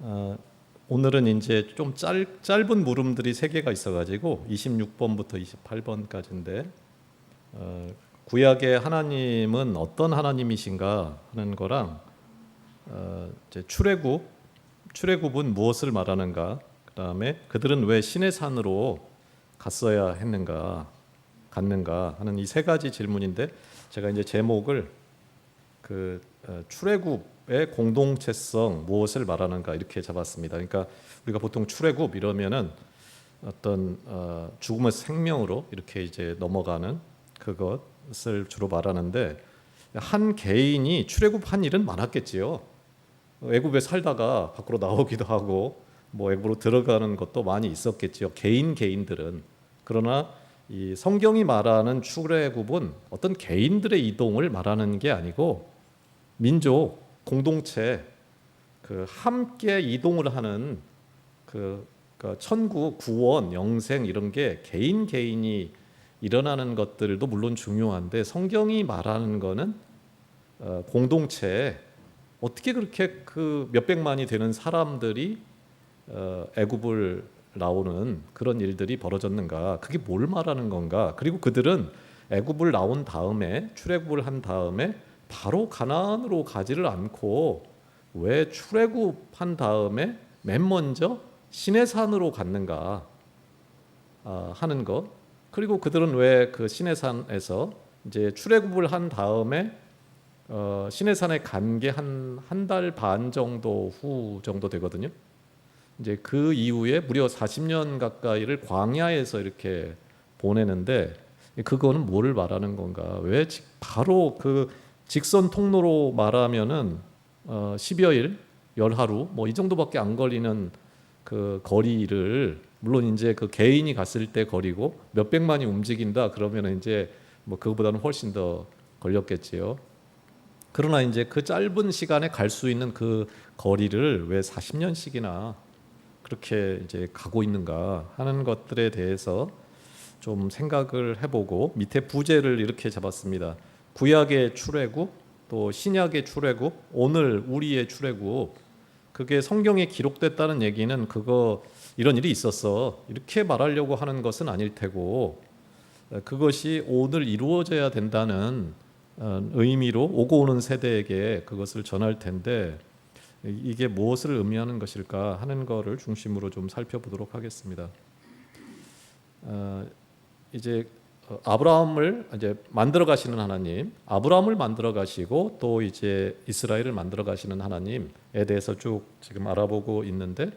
어, 오늘은 이제 좀 짧은 물음들이 세 개가 있어가지고 26번부터 28번까지인데 구약의 하나님은 어떤 하나님이신가 하는 거랑 이제 출애굽은 무엇을 말하는가, 그다음에 그들은 왜 신의 산으로 갔어야 갔는가 하는 이 세 가지 질문인데, 제가 이제 제목을 출애굽의 공동체성 무엇을 말하는가 이렇게 잡았습니다. 그러니까 우리가 보통 출애굽 이러면은 어떤 죽음에서 생명으로 이렇게 이제 넘어가는 그것을 주로 말하는데, 한 개인이 출애굽한 일은 많았겠지요. 애굽에 살다가 밖으로 나오기도 하고 뭐 애굽으로 들어가는 것도 많이 있었겠지요. 개인들은. 그러나 이 성경이 말하는 출애굽은 어떤 개인들의 이동을 말하는 게 아니고 민족 공동체 함께 이동을 하는 천국, 구원, 영생 이런 게 개인이 일어나는 것들도 물론 중요한데, 성경이 말하는 거는 공동체, 어떻게 그렇게 그 몇백만이 되는 사람들이 애굽을 나오는 그런 일들이 벌어졌는가, 그게 뭘 말하는 건가. 그리고 그들은 애굽을 나온 다음에, 출애굽을 한 다음에 바로 가나안으로 가지를 않고 왜 출애굽한 다음에 맨 먼저 시내산으로 갔는가 하는 것. 그리고 그들은 왜 그 시내산에서 이제 출애굽을 한 다음에 시내산에 간 게 한 달 반 정도 후 정도 되거든요. 이제 그 이후에 무려 40년 가까이를 광야에서 이렇게 보내는데, 그거는 뭐를 말하는 건가? 왜 바로 그 직선 통로로 말하면은 10여 일, 열하루 뭐 이 정도밖에 안 걸리는 그 거리를, 물론 이제 그 개인이 갔을 때 거리고 몇백만이 움직인다 그러면 이제 뭐 그거보다는 훨씬 더 걸렸겠지요. 그러나 이제 그 짧은 시간에 갈 수 있는 그 거리를 왜 40년씩이나 그렇게 이제 가고 있는가 하는 것들에 대해서 좀 생각을 해보고, 밑에 부제를 이렇게 잡았습니다. 구약의 출애굽, 또 신약의 출애굽, 오늘 우리의 출애굽. 그게 성경에 기록됐다는 얘기는 그거 이런 일이 있었어 이렇게 말하려고 하는 것은 아닐 테고, 그것이 오늘 이루어져야 된다는 의미로 오고 오는 세대에게 그것을 전할 텐데, 이게 무엇을 의미하는 것일까 하는 것을 중심으로 좀 살펴보도록 하겠습니다. 이제 아브라함을 이제 만들어 가시는 하나님, 아브라함을 만들어 가시고 또 이제 이스라엘을 만들어 가시는 하나님에 대해서 쭉 지금 알아보고 있는데,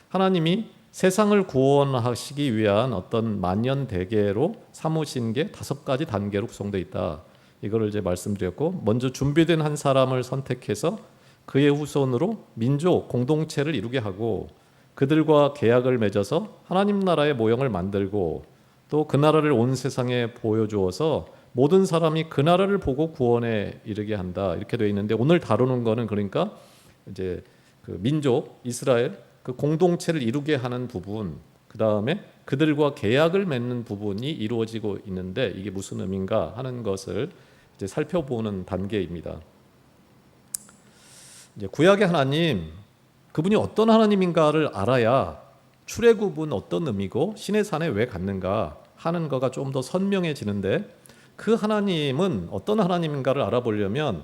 하나님이 세상을 구원하시기 위한 어떤 만년 대계로 삼으신 게 5가지 단계로 구성되어 있다. 이거를 이제 말씀드렸고, 먼저 준비된 한 사람을 선택해서 그의 후손으로 민족 공동체를 이루게 하고, 그들과 계약을 맺어서 하나님 나라의 모형을 만들고, 또 그 나라를 온 세상에 보여주어서 모든 사람이 그 나라를 보고 구원에 이르게 한다. 이렇게 되어 있는데, 오늘 다루는 거는 그러니까 이제 그 민족 이스라엘 그 공동체를 이루게 하는 부분, 그 다음에 그들과 계약을 맺는 부분이 이루어지고 있는데, 이게 무슨 의미인가 하는 것을 이제 살펴보는 단계입니다. 이제 구약의 하나님, 그분이 어떤 하나님인가를 알아야 출애굽은 어떤 의미고 신의 산에 왜 갔는가 하는 거가 좀 더 선명해지는데, 그 하나님은 어떤 하나님인가를 알아보려면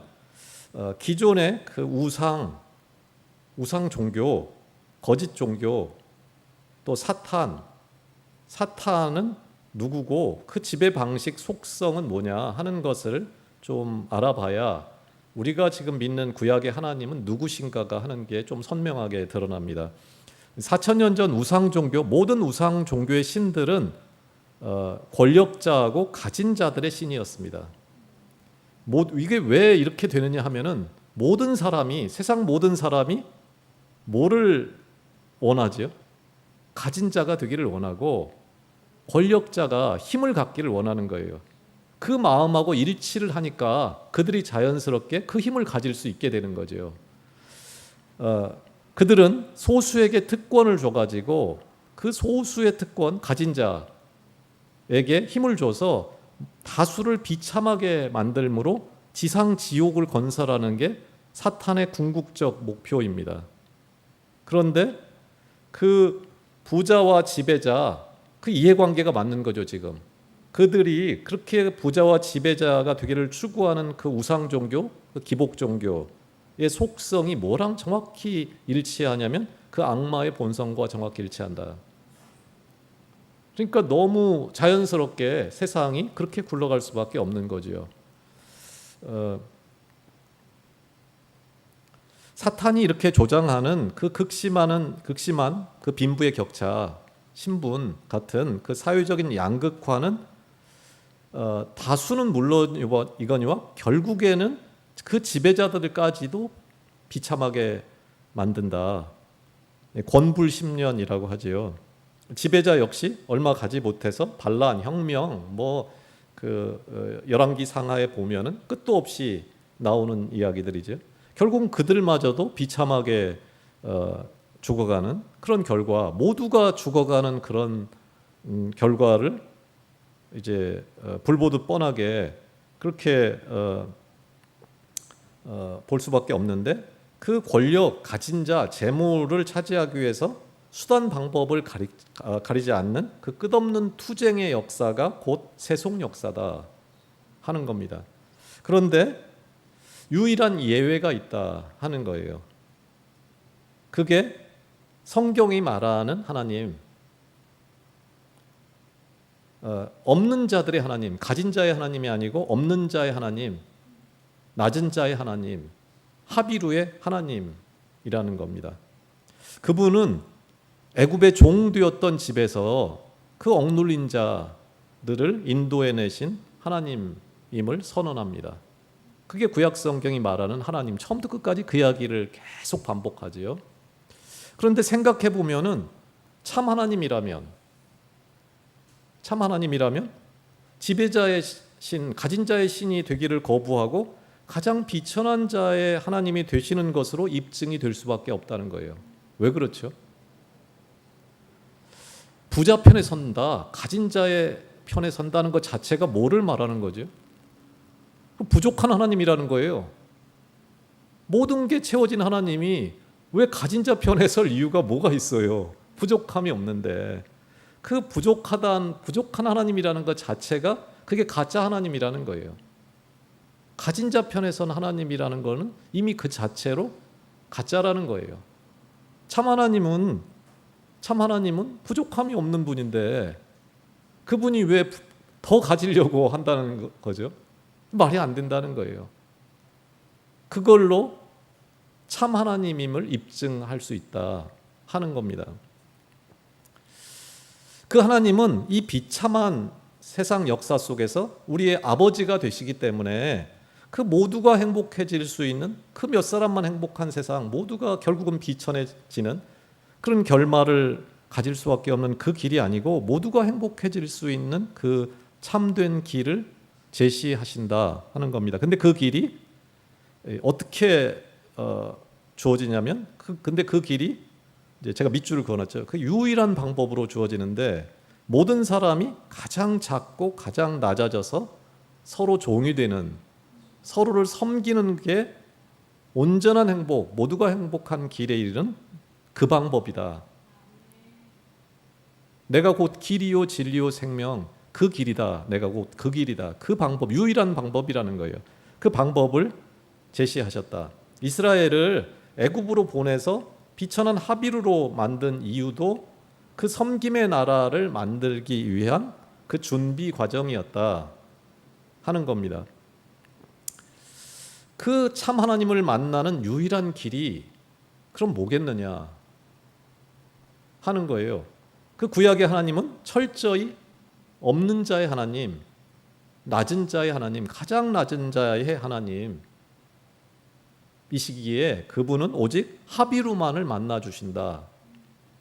기존의 그 우상 종교, 거짓 종교, 또 사탄은 누구고 그 지배 방식 속성은 뭐냐 하는 것을 좀 알아봐야 우리가 지금 믿는 구약의 하나님은 누구신가가 하는 게 좀 선명하게 드러납니다. 4,000년 전 우상 종교, 모든 우상 종교의 신들은 권력자하고 가진 자들의 신이었습니다. 이게 왜 이렇게 되느냐 하면은, 세상 모든 사람이 뭐를 원하죠? 가진 자가 되기를 원하고 권력자가 힘을 갖기를 원하는 거예요. 그 마음하고 일치를 하니까 그들이 자연스럽게 그 힘을 가질 수 있게 되는 거죠. 그들은 소수에게 특권을 줘가지고 그 소수의 특권 가진 자에게 힘을 줘서 다수를 비참하게 만들므로 지상 지옥을 건설하는 게 사탄의 궁극적 목표입니다. 그런데 그 부자와 지배자, 그 이해관계가 맞는 거죠, 지금. 그들이 그렇게 부자와 지배자가 되기를 추구하는 그 우상 종교, 그 기복 종교의 속성이 뭐랑 정확히 일치하냐면 그 악마의 본성과 정확히 일치한다. 그러니까 너무 자연스럽게 세상이 그렇게 굴러갈 수밖에 없는 거지요. 사탄이 이렇게 조장하는 그 극심한 그 빈부의 격차, 신분 같은 그 사회적인 양극화는 다수는 물론이거니와 결국에는 그 지배자들까지도 비참하게 만든다. 권불십년이라고 하지요. 지배자 역시 얼마 가지 못해서 반란, 혁명, 열왕기 상하에 보면은 끝도 없이 나오는 이야기들이죠. 결국은 그들마저도 비참하게 죽어가는 그런 결과, 모두가 죽어가는 그런 결과를 이제 불보듯 뻔하게 그렇게 볼 수밖에 없는데, 그 권력 가진 자, 재물을 차지하기 위해서 수단 방법을 가리지 않는 그 끝없는 투쟁의 역사가 곧 세속 역사다 하는 겁니다. 그런데 유일한 예외가 있다 하는 거예요. 그게 성경이 말하는 하나님, 없는 자들의 하나님, 가진 자의 하나님이 아니고 없는 자의 하나님, 낮은 자의 하나님, 하비루의 하나님이라는 겁니다. 그분은 애굽의 종되었던 집에서 그 억눌린 자들을 인도해내신 하나님임을 선언합니다. 그게 구약 성경이 말하는 하나님, 처음부터 끝까지 그 이야기를 계속 반복하지요. 그런데 생각해 보면은 참 하나님이라면 지배자의 신, 가진 자의 신이 되기를 거부하고 가장 비천한 자의 하나님이 되시는 것으로 입증이 될 수밖에 없다는 거예요. 왜 그렇죠? 부자 편에 선다, 가진 자의 편에 선다는 것 자체가 뭐를 말하는 거죠? 부족한 하나님이라는 거예요. 모든 게 채워진 하나님이 왜 가진 자 편에 설 이유가 뭐가 있어요? 부족함이 없는데. 그 부족한 하나님이라는 것 자체가 그게 가짜 하나님이라는 거예요. 가진 자 편에 선 하나님이라는 거는 이미 그 자체로 가짜라는 거예요. 참 하나님은 부족함이 없는 분인데 그분이 왜 더 가지려고 한다는 거죠? 말이 안 된다는 거예요. 그걸로 참 하나님임을 입증할 수 있다 하는 겁니다. 그 하나님은 이 비참한 세상 역사 속에서 우리의 아버지가 되시기 때문에 그 모두가 행복해질 수 있는, 그 몇 사람만 행복한 세상, 모두가 결국은 비천해지는 그런 결말을 가질 수밖에 없는 그 길이 아니고 모두가 행복해질 수 있는 그 참된 길을 제시하신다 하는 겁니다. 근데 그 길이 어떻게 주어지냐면 근데 그 길이 이제 제가 밑줄을 그어놨죠. 그 유일한 방법으로 주어지는데, 모든 사람이 가장 작고 가장 낮아져서 서로 종이 되는, 서로를 섬기는 게 온전한 행복, 모두가 행복한 길에 이르는 그 방법이다. 내가 곧 길이요 진리요 생명, 그 길이다. 내가 곧 그 길이다. 그 방법, 유일한 방법이라는 거예요. 그 방법을 제시하셨다. 이스라엘을 애굽으로 보내서 비천한 하비루로 만든 이유도 그 섬김의 나라를 만들기 위한 그 준비 과정이었다 하는 겁니다. 그 참 하나님을 만나는 유일한 길이 그럼 뭐겠느냐 하는 거예요. 그 구약의 하나님은 철저히 없는 자의 하나님, 낮은 자의 하나님, 가장 낮은 자의 하나님 이시기에 그분은 오직 하비루만을 만나 주신다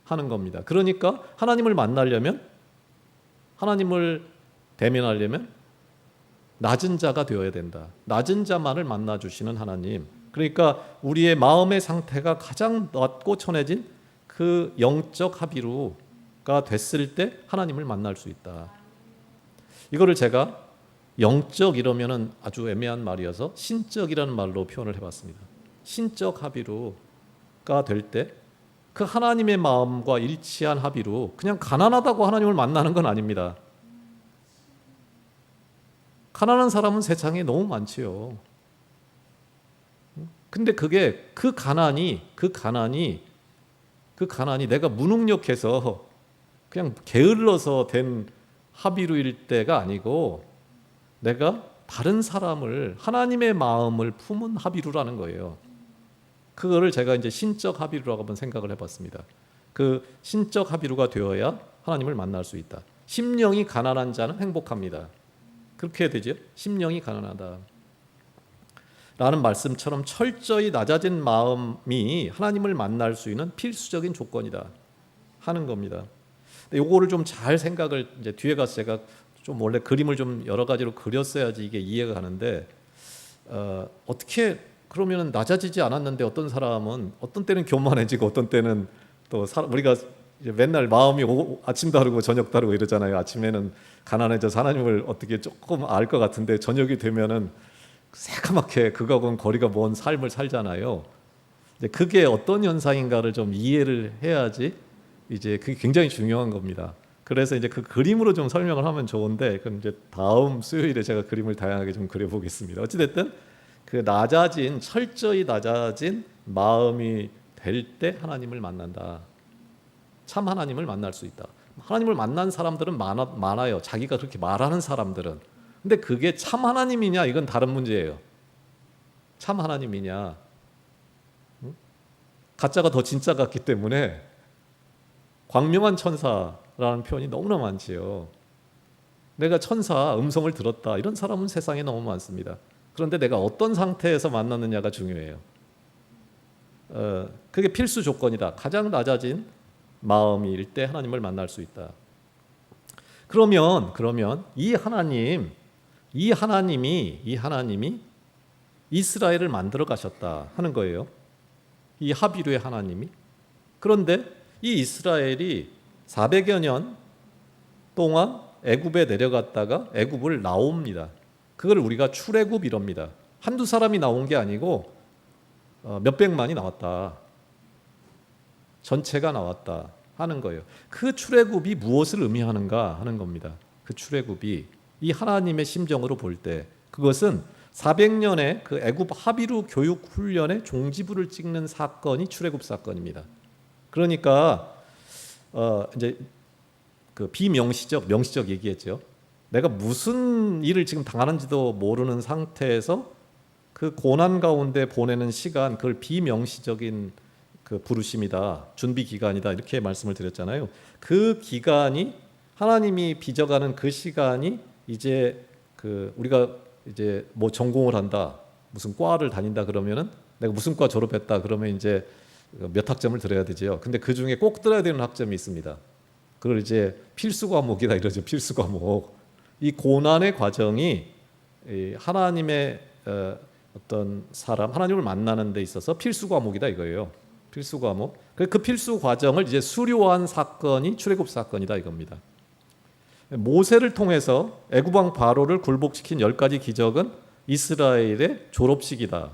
하는 겁니다. 그러니까 하나님을 만나려면, 하나님을 대면하려면 낮은 자가 되어야 된다. 낮은 자만을 만나 주시는 하나님. 그러니까 우리의 마음의 상태가 가장 낮고 천해진 그 영적 하비루가 됐을 때 하나님을 만날 수 있다. 이거를 제가 영적 이러면은 아주 애매한 말이어서 신적이라는 말로 표현을 해봤습니다. 신적 하비루가 될 때 그 하나님의 마음과 일치한 합의로 그냥 가난하다고 하나님을 만나는 건 아닙니다. 가난한 사람은 세상에 너무 많지요. 근데 그게 그 가난이 내가 무능력해서 그냥 게을러서 된 합의로일 때가 아니고 내가 다른 사람을 하나님의 마음을 품은 합의로라는 거예요. 그거를 제가 이제 신적 합의로라고 한번 생각을 해봤습니다. 그 신적 합의로가 되어야 하나님을 만날 수 있다. 심령이 가난한 자는 행복합니다. 그렇게 해야 되죠. 심령이 가난하다 라는 말씀처럼 철저히 낮아진 마음이 하나님을 만날 수 있는 필수적인 조건이다 하는 겁니다. 요거를 좀 잘 생각을 이제 뒤에 가서 제가 좀 원래 그림을 좀 여러 가지로 그렸어야지 이게 이해가 가는데 어떻게 그러면 낮아지지 않았는데 어떤 사람은 어떤 때는 교만해지고 어떤 때는 또 우리가 이제 맨날 마음이 아침 다르고 저녁 다르고 이러잖아요. 아침에는 가난해져서 하나님을 어떻게 조금 알 것 같은데 저녁이 되면은 새카맣게 그거하고는 거리가 먼 삶을 살잖아요. 이제 그게 어떤 현상인가를 좀 이해를 해야지 이제 그게 굉장히 중요한 겁니다. 그래서 이제 그 그림으로 좀 설명을 하면 좋은데 그럼 이제 다음 수요일에 제가 그림을 다양하게 좀 그려보겠습니다. 어찌됐든 그 철저히 낮아진 마음이 될 때 하나님을 만난다. 참 하나님을 만날 수 있다. 하나님을 만난 사람들은 많아요. 자기가 그렇게 말하는 사람들은. 근데 그게 참 하나님이냐 이건 다른 문제예요. 참 하나님이냐. 가짜가 더 진짜 같기 때문에 광명한 천사라는 표현이 너무나 많지요. 내가 천사 음성을 들었다 이런 사람은 세상에 너무 많습니다. 그런데 내가 어떤 상태에서 만났느냐가 중요해요. 그게 필수 조건이다. 가장 낮아진 마음일 때 하나님을 만날 수 있다. 그러면 이 하나님이 이스라엘을 만들어 가셨다 하는 거예요. 이 하비루의 하나님이. 그런데 이 이스라엘이 400여 년 동안 애굽에 내려갔다가 애굽을 나옵니다. 그걸 우리가 출애굽 이럽니다. 한두 사람이 나온 게 아니고 몇백만이 나왔다. 전체가 나왔다 하는 거예요. 그 출애굽이 무엇을 의미하는가 하는 겁니다. 그 출애굽이 이 하나님의 심정으로 볼 때 그것은 400년의 그 애굽 하비루 교육 훈련의 종지부를 찍는 사건이 출애굽 사건입니다. 그러니까 이제 그 명시적 얘기했죠. 내가 무슨 일을 지금 당하는지도 모르는 상태에서 그 고난 가운데 보내는 시간, 그걸 비명시적인 그 부르심이다, 준비 기간이다 이렇게 말씀을 드렸잖아요. 그 기간이 하나님이 빚어가는 그 시간이 이제 그 우리가 이제 뭐 전공을 한다, 무슨 과를 다닌다 그러면은 내가 무슨 과 졸업했다 그러면 이제 몇 학점을 들어야 되죠. 근데 그 중에 꼭 들어야 되는 학점이 있습니다. 그걸 이제 필수 과목이다 이러죠. 필수 과목. 이 고난의 과정이 하나님의 어떤 사람, 하나님을 만나는 데 있어서 필수 과목이다 이거예요. 필수 과목. 그 필수 과정을 이제 수료한 사건이 출애굽 사건이다 이겁니다. 모세를 통해서 애굽 왕 바로를 굴복시킨 10가지 기적은 이스라엘의 졸업식이다.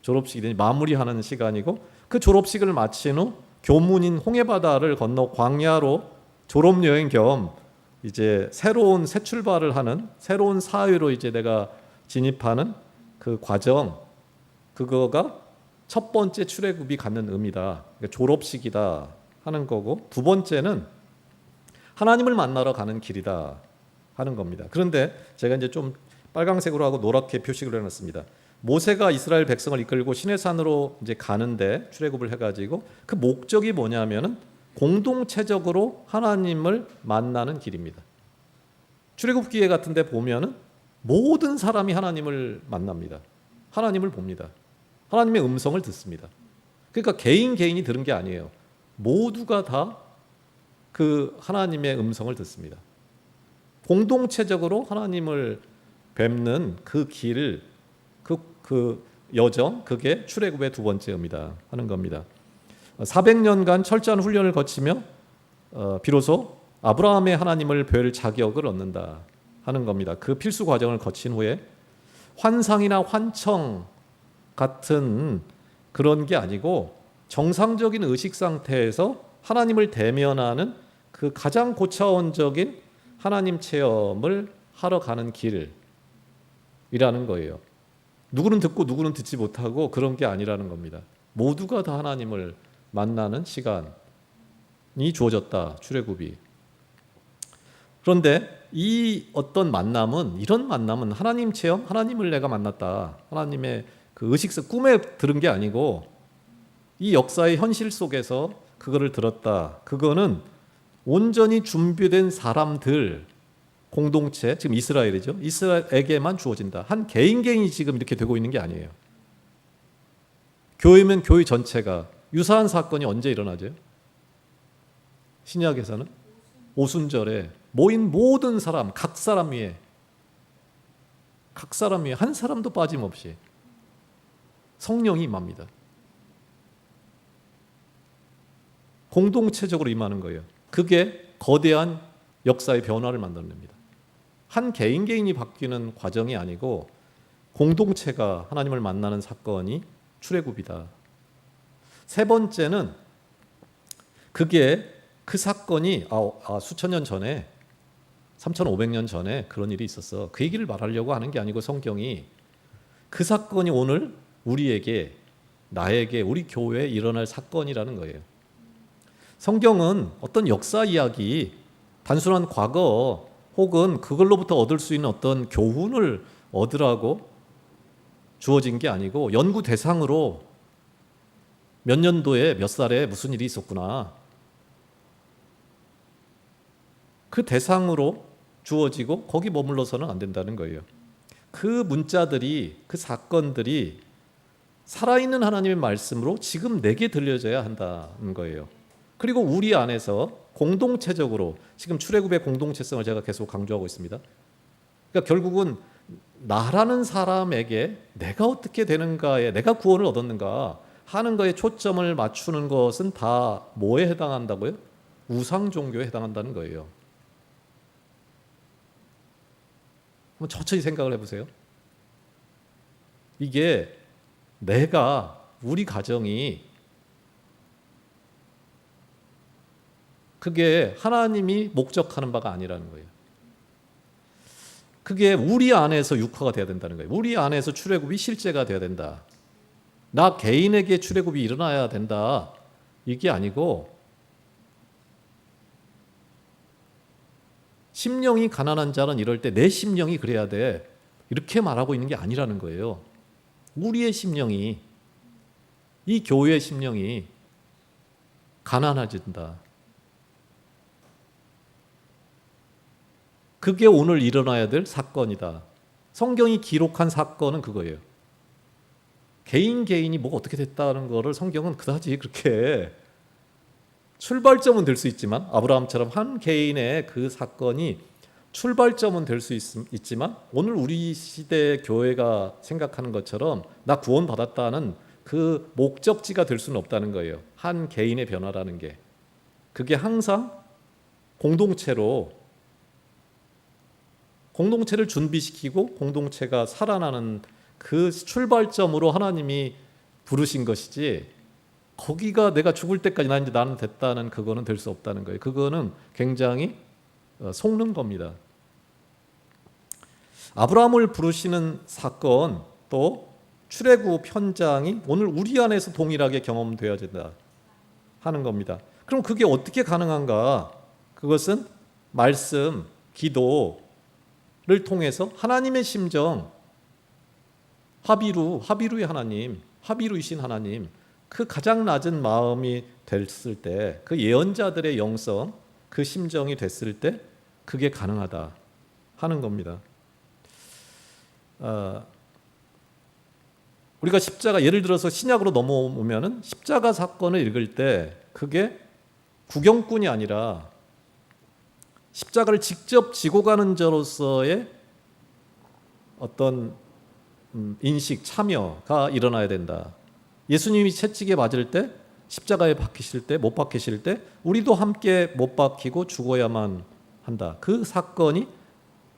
졸업식이 마무리하는 시간이고 그 졸업식을 마친 후 교문인 홍해바다를 건너 광야로 졸업여행 겸 이제 새로운 새 출발을 하는 새로운 사회로 이제 내가 진입하는 그 과정, 그거가 첫 번째 출애굽이 갖는 의미다. 그러니까 졸업식이다 하는 거고, 두 번째는 하나님을 만나러 가는 길이다 하는 겁니다. 그런데 제가 이제 좀 빨강색으로 하고 노랗게 표식을 해놨습니다. 모세가 이스라엘 백성을 이끌고 시내산으로 이제 가는데 출애굽을 해가지고 그 목적이 뭐냐면은 공동체적으로 하나님을 만나는 길입니다. 출애굽기에 같은데 보면은 모든 사람이 하나님을 만납니다. 하나님을 봅니다. 하나님의 음성을 듣습니다. 그러니까 개인이 들은 게 아니에요. 모두가 다 그 하나님의 음성을 듣습니다. 공동체적으로 하나님을 뵙는 그 길, 그 여정, 그게 출애굽의 두 번째 의미다 하는 겁니다. 400년간 철저한 훈련을 거치며 비로소 아브라함의 하나님을 뵐 자격을 얻는다 하는 겁니다. 그 필수 과정을 거친 후에 환상이나 환청 같은 그런 게 아니고 정상적인 의식 상태에서 하나님을 대면하는 그 가장 고차원적인 하나님 체험을 하러 가는 길이라는 거예요. 누구는 듣고 누구는 듣지 못하고 그런 게 아니라는 겁니다. 모두가 다 하나님을 만나는 시간이 주어졌다. 출애굽이. 그런데 이 어떤 만남은, 이런 만남은 하나님 체험, 하나님을 내가 만났다, 하나님의 그 의식서 꿈에 들은 게 아니고 이 역사의 현실 속에서 그거를 들었다. 그거는 온전히 준비된 사람들, 공동체, 지금 이스라엘이죠. 이스라엘에게만 주어진다. 한 개인이 지금 이렇게 되고 있는 게 아니에요. 교회면 교회 전체가. 유사한 사건이 언제 일어나죠? 신약에서는 오순절에 모인 모든 사람, 각 사람 위에 한 사람도 빠짐없이 성령이 임합니다. 공동체적으로 임하는 거예요. 그게 거대한 역사의 변화를 만들어냅니다. 한 개인이 바뀌는 과정이 아니고 공동체가 하나님을 만나는 사건이 출애굽이다. 세 번째는 그게 그 사건이 수천 년 전에 3,500년 전에 그런 일이 있었어. 그 얘기를 말하려고 하는 게 아니고 성경이 그 사건이 오늘 우리에게, 나에게, 우리 교회에 일어날 사건이라는 거예요. 성경은 어떤 역사 이야기, 단순한 과거 혹은 그걸로부터 얻을 수 있는 어떤 교훈을 얻으라고 주어진 게 아니고 연구 대상으로 몇 년도에 몇 살에 무슨 일이 있었구나, 그 대상으로 주어지고 거기 머물러서는 안 된다는 거예요. 그 문자들이, 그 사건들이 살아있는 하나님의 말씀으로 지금 내게 들려져야 한다는 거예요. 그리고 우리 안에서 공동체적으로, 지금 출애굽의 공동체성을 제가 계속 강조하고 있습니다. 그러니까 결국은 나라는 사람에게 내가 어떻게 되는가에, 내가 구원을 얻었는가 하는 거에 초점을 맞추는 것은 다 뭐에 해당한다고요? 우상 종교에 해당한다는 거예요. 한번 천천히 생각을 해보세요. 이게 내가, 우리 가정이, 그게 하나님이 목적하는 바가 아니라는 거예요. 그게 우리 안에서 육화가 돼야 된다는 거예요. 우리 안에서 출애굽이 실제가 돼야 된다. 나 개인에게 출애굽이 일어나야 된다. 이게 아니고 심령이 가난한 자는 이럴 때 내 심령이 그래야 돼. 이렇게 말하고 있는 게 아니라는 거예요. 우리의 심령이, 이 교회의 심령이 가난해진다. 그게 오늘 일어나야 될 사건이다. 성경이 기록한 사건은 그거예요. 개인이 뭐가 어떻게 됐다는 거를 성경은 그다지 그렇게, 출발점은 될 수 있지만, 아브라함처럼 한 개인의 그 사건이 출발점은 될 수 있지만, 오늘 우리 시대 교회가 생각하는 것처럼 나 구원받았다는 그 목적지가 될 수는 없다는 거예요. 한 개인의 변화라는 게. 그게 항상 공동체를 준비시키고 공동체가 살아나는 그 출발점으로 하나님이 부르신 것이지, 거기가 내가 죽을 때까지 나는 됐다는 그거는 될 수 없다는 거예요. 그거는 굉장히 속는 겁니다. 아브라함을 부르시는 사건, 또 출애굽 현장이 오늘 우리 안에서 동일하게 경험되어야 된다 하는 겁니다. 그럼 그게 어떻게 가능한가? 그것은 말씀, 기도를 통해서 하나님의 심정, 하비루의 하나님, 하비루이신 하나님, 그 가장 낮은 마음이 됐을 때, 그 예언자들의 영성, 그 심정이 됐을 때 그게 가능하다 하는 겁니다. 우리가 십자가, 예를 들어서 신약으로 넘어오면은 십자가 사건을 읽을 때 그게 구경꾼이 아니라 십자가를 직접 지고 가는 자로서의 어떤 인식, 참여가 일어나야 된다. 예수님이 채찍에 맞을 때, 십자가에 박히실 때, 못 박히실 때 우리도 함께 못 박히고 죽어야만 한다. 그 사건이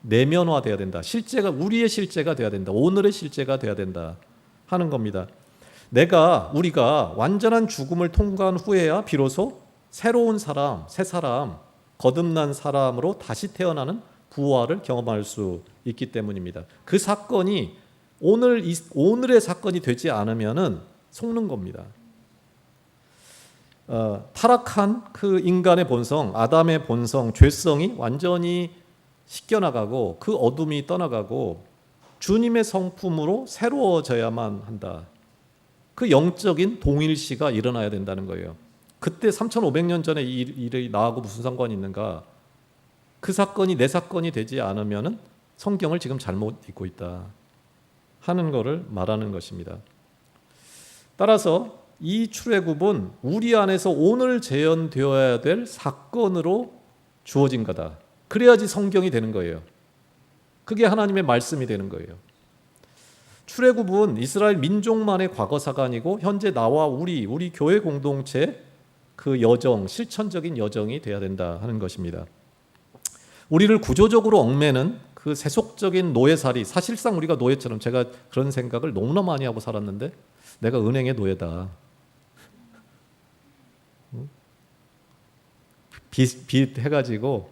내면화돼야 된다. 실제가, 우리의 실제가 돼야 된다. 오늘의 실제가 돼야 된다 하는 겁니다. 우리가 완전한 죽음을 통과한 후에야 비로소 새로운 사람, 새 사람, 거듭난 사람으로 다시 태어나는 부활을 경험할 수 있기 때문입니다. 그 사건이 오늘의 사건이 되지 않으면은 속는 겁니다. 타락한 그 인간의 본성, 아담의 본성, 죄성이 완전히 씻겨나가고 그 어둠이 떠나가고 주님의 성품으로 새로워져야만 한다. 그 영적인 동일시가 일어나야 된다는 거예요. 그때 3,500년 전에 이 일이 나하고 무슨 상관이 있는가? 그 사건이 내 사건이 되지 않으면은 성경을 지금 잘못 읽고 있다 하는 것을 말하는 것입니다. 따라서 이 출애굽은 우리 안에서 오늘 재현되어야 될 사건으로 주어진 거다. 그래야지 성경이 되는 거예요. 그게 하나님의 말씀이 되는 거예요. 출애굽은 이스라엘 민족만의 과거사가 아니고 현재 나와 우리 교회 공동체 그 여정, 실천적인 여정이 돼야 된다 하는 것입니다. 우리를 구조적으로 얽매는 그 세속적인 노예살이, 사실상 우리가 노예처럼, 제가 그런 생각을 너무나 많이 하고 살았는데 내가 은행의 노예다. 빚 해가지고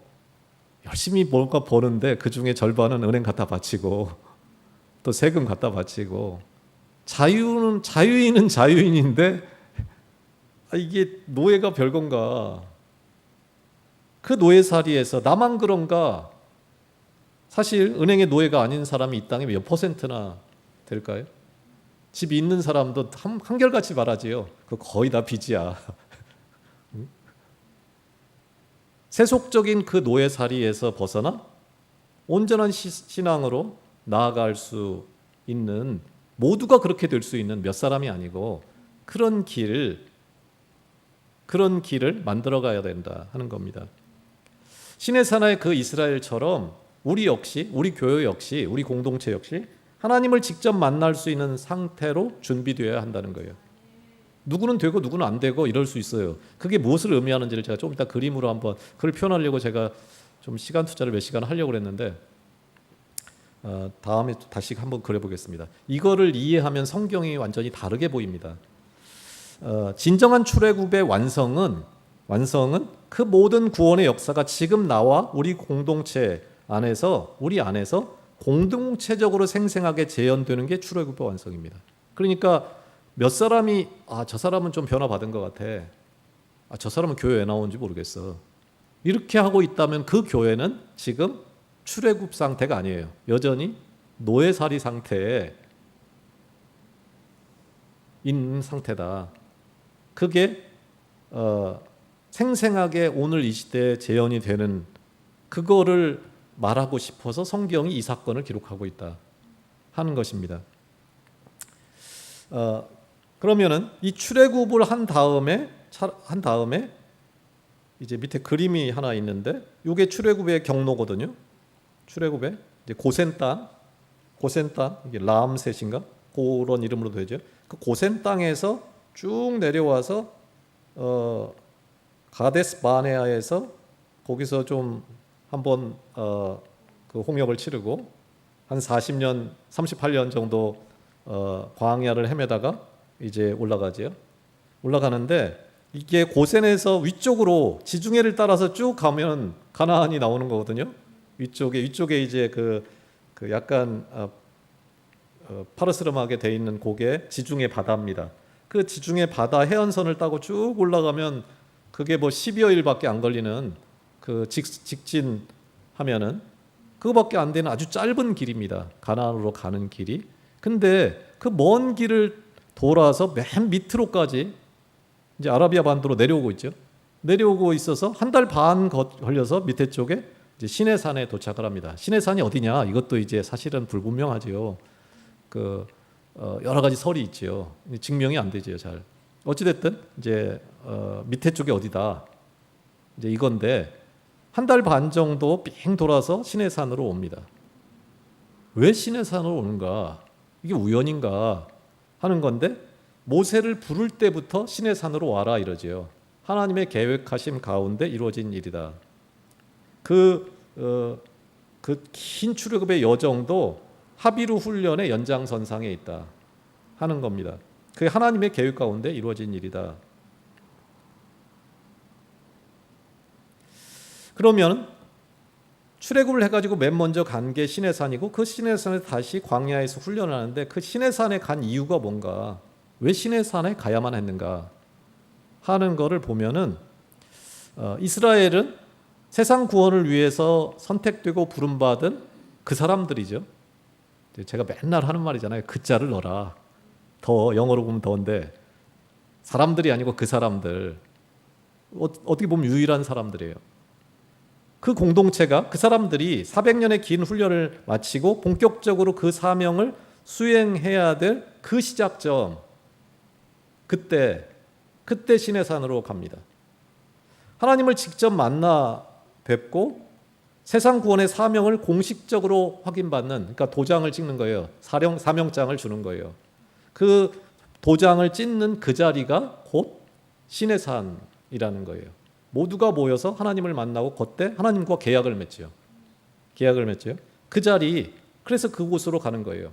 열심히 뭔가 버는데 그 중에 절반은 은행 갖다 바치고 또 세금 갖다 바치고, 자유인은 자유인인데 이게 노예가 별건가? 그 노예살이에서 나만 그런가? 사실 은행의 노예가 아닌 사람이 이 땅에 몇 퍼센트나 될까요? 집이 있는 사람도 한결같이 말하지요. 그거 거의 다 빚이야. 세속적인 그 노예살이에서 벗어나 온전한 신앙으로 나아갈 수 있는, 모두가 그렇게 될 수 있는 몇 사람이 아니고 그런 길을 만들어가야 된다 하는 겁니다. 신의 산하의 그 이스라엘처럼 우리 역시, 우리 교회 역시, 우리 공동체 역시 하나님을 직접 만날 수 있는 상태로 준비되어야 한다는 거예요. 누구는 되고 누구는 안 되고 이럴 수 있어요. 그게 무엇을 의미하는지를 제가 좀 이따 그림으로 한번 그걸 표현하려고 제가 좀 시간 투자를 몇 시간 하려고 했는데 다음에 다시 한번 그려보겠습니다. 이거를 이해하면 성경이 완전히 다르게 보입니다. 진정한 출애굽의 완성은 그 모든 구원의 역사가 지금 나와 우리 공동체 안에서, 우리 안에서 공동체적으로 생생하게 재현되는 게 출애굽의 완성입니다. 그러니까 몇 사람이 저 사람은 좀 변화받은 것 같아, 저 사람은 교회 왜 나오는지 모르겠어, 이렇게 하고 있다면 그 교회는 지금 출애굽 상태가 아니에요. 여전히 노예살이 상태에 있는 상태다. 그게 생생하게 오늘 이 시대에 재현이 되는, 그거를 말하고 싶어서 성경이 이 사건을 기록하고 있다 하는 것입니다. 그러면은 이 출애굽을 한 다음에 이제 밑에 그림이 하나 있는데, 이게 출애굽의 경로거든요. 출애굽의 이제 고센 땅, 이게 라암셋인가 그런 이름으로 되죠. 그 고센 땅에서 쭉 내려와서 가데스 바네아에서 거기서 좀 한번 그 홍역을 치르고 한 40년, 38년 정도 광야를 헤매다가 이제 올라가는데, 이게 고센에서 위쪽으로 지중해를 따라서 쭉 가면 가나안이 나오는 거거든요. 위쪽에 이제 그 약간 파르스름하게 돼 있는 고개 지중해 바다입니다. 그 지중해 바다 해안선을 따고 쭉 올라가면 그게 뭐 10여일밖에 안 걸리는 그 직진하면은 그거밖에 안 되는 아주 짧은 길입니다. 가나안으로 가는 길이. 근데 그 먼 길을 돌아서 맨 밑으로까지 이제 아라비아 반도로 내려오고 있죠. 내려오고 있어서 한 달 반 걸려서 밑에 쪽에 이제 시내산에 도착을 합니다. 시내산이 어디냐? 이것도 이제 사실은 불분명하지요. 여러 가지 설이 있지요. 증명이 안 되지요, 잘. 어찌됐든 이제 밑에 쪽이 어디다, 이제 이건데 한 달 반 정도 빙 돌아서 시내산으로 옵니다. 왜 시내산으로 오는가? 이게 우연인가 하는 건데, 모세를 부를 때부터 시내산으로 와라 이러지요. 하나님의 계획하심 가운데 이루어진 일이다. 그 긴 출애굽의 여정도 하비루 훈련의 연장선상에 있다 하는 겁니다. 그게 하나님의 계획 가운데 이루어진 일이다. 그러면 출애굽을 해가지고 맨 먼저 간 게 시내산이고 그 시내산에 다시 광야에서 훈련을 하는데 그 시내산에 간 이유가 뭔가, 왜 시내산에 가야만 했는가 하는 거를 보면은 이스라엘은 세상 구원을 위해서 선택되고 부름받은 그 사람들이죠. 제가 맨날 하는 말이잖아요. 그 자를 넣어라. 더 영어로 보면 더인데 사람들이 아니고 그 사람들. 어떻게 보면 유일한 사람들이에요. 그 공동체가, 그 사람들이 400년의 긴 훈련을 마치고 본격적으로 그 사명을 수행해야 될 그 시작점, 그때 시내산으로 갑니다. 하나님을 직접 만나 뵙고 세상 구원의 사명을 공식적으로 확인받는, 그러니까 도장을 찍는 거예요. 사명장을 주는 거예요. 그 도장을 찍는 그 자리가 곧 시내산이라는 거예요. 모두가 모여서 하나님을 만나고 그때 하나님과 계약을 맺죠. 그 자리, 그래서 그곳으로 가는 거예요.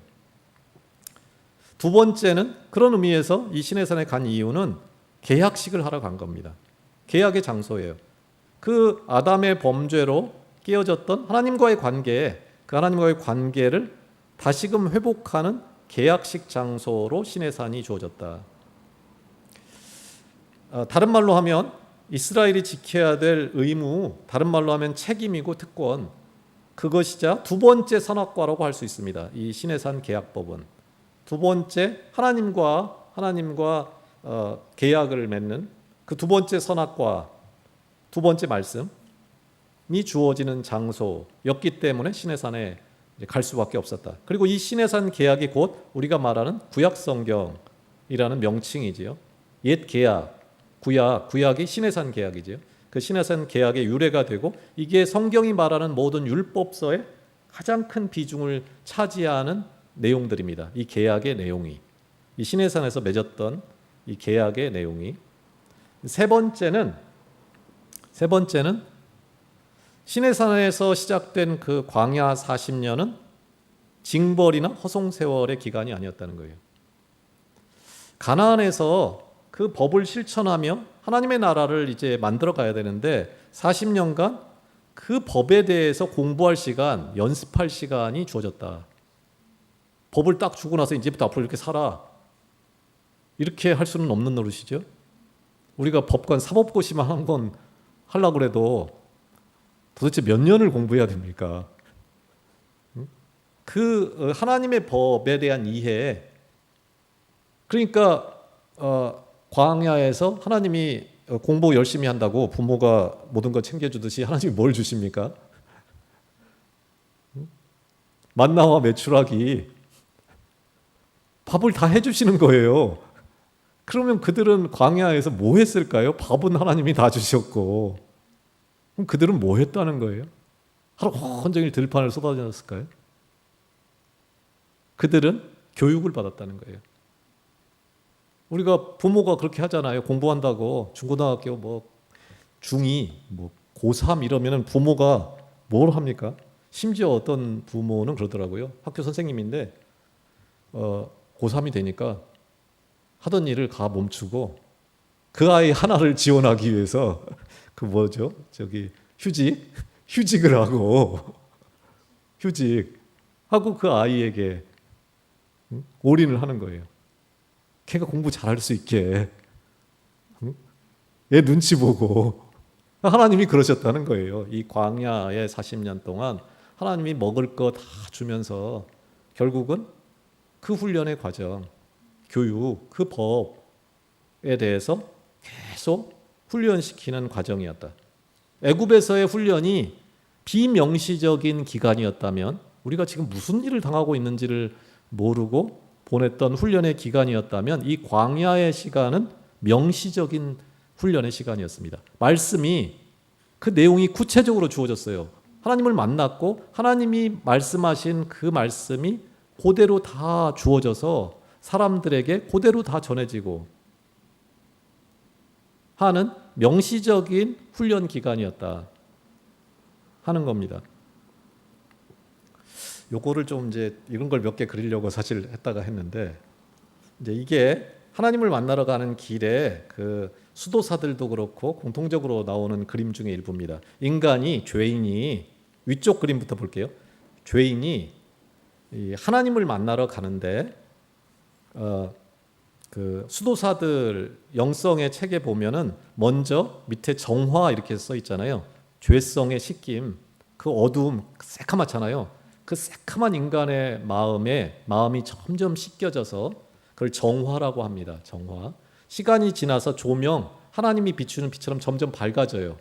두 번째는 그런 의미에서 이 시내산에 간 이유는 계약식을 하러 간 겁니다. 계약의 장소예요. 그 아담의 범죄로 깨어졌던 하나님과의 관계, 그 하나님과의 관계를 다시금 회복하는 계약식 장소로 시내산이 주어졌다. 다른 말로 하면 이스라엘이 지켜야 될 의무, 다른 말로 하면 책임이고 특권, 그것이자 두 번째 선악과라고 할 수 있습니다. 이 시내산 계약법은 두 번째 하나님과 계약을 맺는 그 두 번째 선악과, 두 번째 말씀이 주어지는 장소였기 때문에 시내산에 갈 수밖에 없었다. 그리고 이 시내산 계약이 곧 우리가 말하는 구약 성경이라는 명칭이지요. 옛 계약, 구약이 시내산 계약이지요. 그 시내산 계약의 유래가 되고 이게 성경이 말하는 모든 율법서의 가장 큰 비중을 차지하는 내용들입니다. 이 계약의 내용이, 이 시내산에서 맺었던 이 계약의 내용이. 세 번째는 시내산에서 시작된 그 광야 40년은 징벌이나 허송세월의 기간이 아니었다는 거예요. 가나안에서 그 법을 실천하며 하나님의 나라를 이제 만들어 가야 되는데 40년간 그 법에 대해서 공부할 시간, 연습할 시간이 주어졌다. 법을 딱 주고 나서 이제부터 앞으로 이렇게 살아, 이렇게 할 수는 없는 노릇이죠. 우리가 법관 사법고시만 한 건 하려고 해도 도대체 몇 년을 공부해야 됩니까? 그 하나님의 법에 대한 이해, 그러니까 광야에서 하나님이 공부 열심히 한다고 부모가 모든 거 챙겨주듯이 하나님이 뭘 주십니까? 만나와 메추라기, 밥을 다 해주시는 거예요. 그러면 그들은 광야에서 뭐 했을까요? 밥은 하나님이 다 주셨고, 그럼 그들은 뭐 했다는 거예요? 하루 온종일 들판을 쏟아졌을까요? 그들은 교육을 받았다는 거예요. 우리가 부모가 그렇게 하잖아요. 공부한다고 중고등학교 중2 고3 이러면은 부모가 뭘 합니까? 심지어 어떤 부모는 그러더라고요. 학교 선생님인데 고3이 되니까 하던 일을 다 멈추고 그 아이 하나를 지원하기 위해서 휴직을 하고 휴직하고 그 아이에게 올인을 하는 거예요. 걔가 공부 잘할 수 있게, 얘 눈치 보고. 하나님이 그러셨다는 거예요. 이 광야의 40년 동안 하나님이 먹을 거 다 주면서 결국은 그 훈련의 과정, 교육, 그 법에 대해서 계속 훈련시키는 과정이었다. 애굽에서의 훈련이 비명시적인 기간이었다면 우리가 지금 무슨 일을 당하고 있는지를 모르고 보냈던 훈련의 기간이었다면 이 광야의 시간은 명시적인 훈련의 시간이었습니다. 말씀이, 그 내용이 구체적으로 주어졌어요. 하나님을 만났고 하나님이 말씀하신 그 말씀이 그대로 다 주어져서 사람들에게 그대로 다 전해지고 하는 명시적인 훈련 기간이었다 하는 겁니다. 요거를 좀 이제 이런 걸 몇 개 그리려고 사실 했다가 했는데, 이제 이게 하나님을 만나러 가는 길에 그 수도사들도 그렇고 공통적으로 나오는 그림 중에 일부입니다. 인간이 죄인이 위쪽 그림부터 볼게요. 죄인이 이 하나님을 만나러 가는데 그 수도사들 영성의 책에 보면은 먼저 밑에 정화 이렇게 써 있잖아요. 죄성의 씻김, 그 어두움 새카맣잖아요. 그 새카만 인간의 마음이 점점 씻겨져서 그걸 정화라고 합니다. 정화. 시간이 지나서 조명, 하나님이 비추는 빛처럼 점점 밝아져요.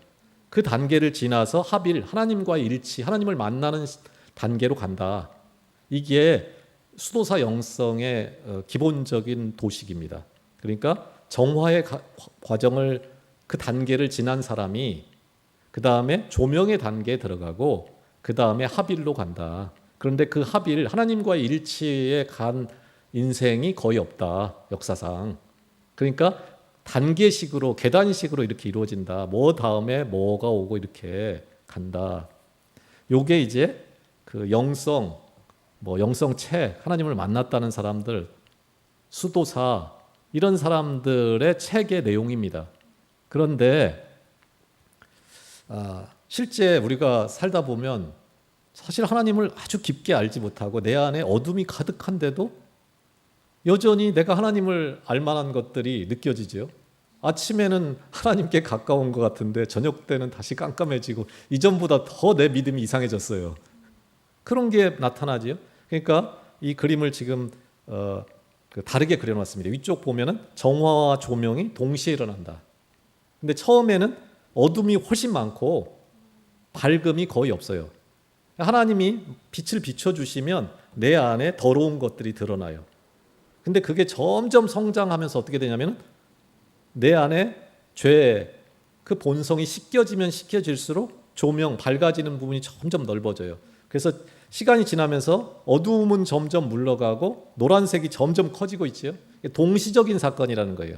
그 단계를 지나서 합일, 하나님과의 일치, 하나님을 만나는 단계로 간다. 이게 수도사 영성의 기본적인 도식입니다. 그러니까 정화의 과정을 그 단계를 지난 사람이 그 다음에 조명의 단계에 들어가고 그 다음에 합일로 간다. 그런데 그 합일, 하나님과의 일치에 간 인생이 거의 없다. 역사상. 그러니까 단계식으로 계단식으로 이렇게 이루어진다. 뭐 다음에 뭐가 오고 이렇게 간다. 요게 이제 그 영성, 뭐 영성책, 하나님을 만났다는 사람들, 수도사 이런 사람들의 책의 내용입니다. 그런데 실제 우리가 살다 보면 사실 하나님을 아주 깊게 알지 못하고 내 안에 어둠이 가득한데도 여전히 내가 하나님을 알 만한 것들이 느껴지죠. 아침에는 하나님께 가까운 것 같은데 저녁 때는 다시 깜깜해지고 이전보다 더 내 믿음이 이상해졌어요. 그런 게 나타나지요. 그러니까 이 그림을 지금 다르게 그려놨습니다. 위쪽 보면은 정화와 조명이 동시에 일어난다. 근데 처음에는 어둠이 훨씬 많고 밝음이 거의 없어요. 하나님이 빛을 비춰주시면 내 안에 더러운 것들이 드러나요. 근데 그게 점점 성장하면서 어떻게 되냐면 내 안에 죄, 그 본성이 씻겨지면 씻겨질수록 조명, 밝아지는 부분이 점점 넓어져요. 그래서 시간이 지나면서 어두움은 점점 물러가고 노란색이 점점 커지고 있죠. 동시적인 사건이라는 거예요.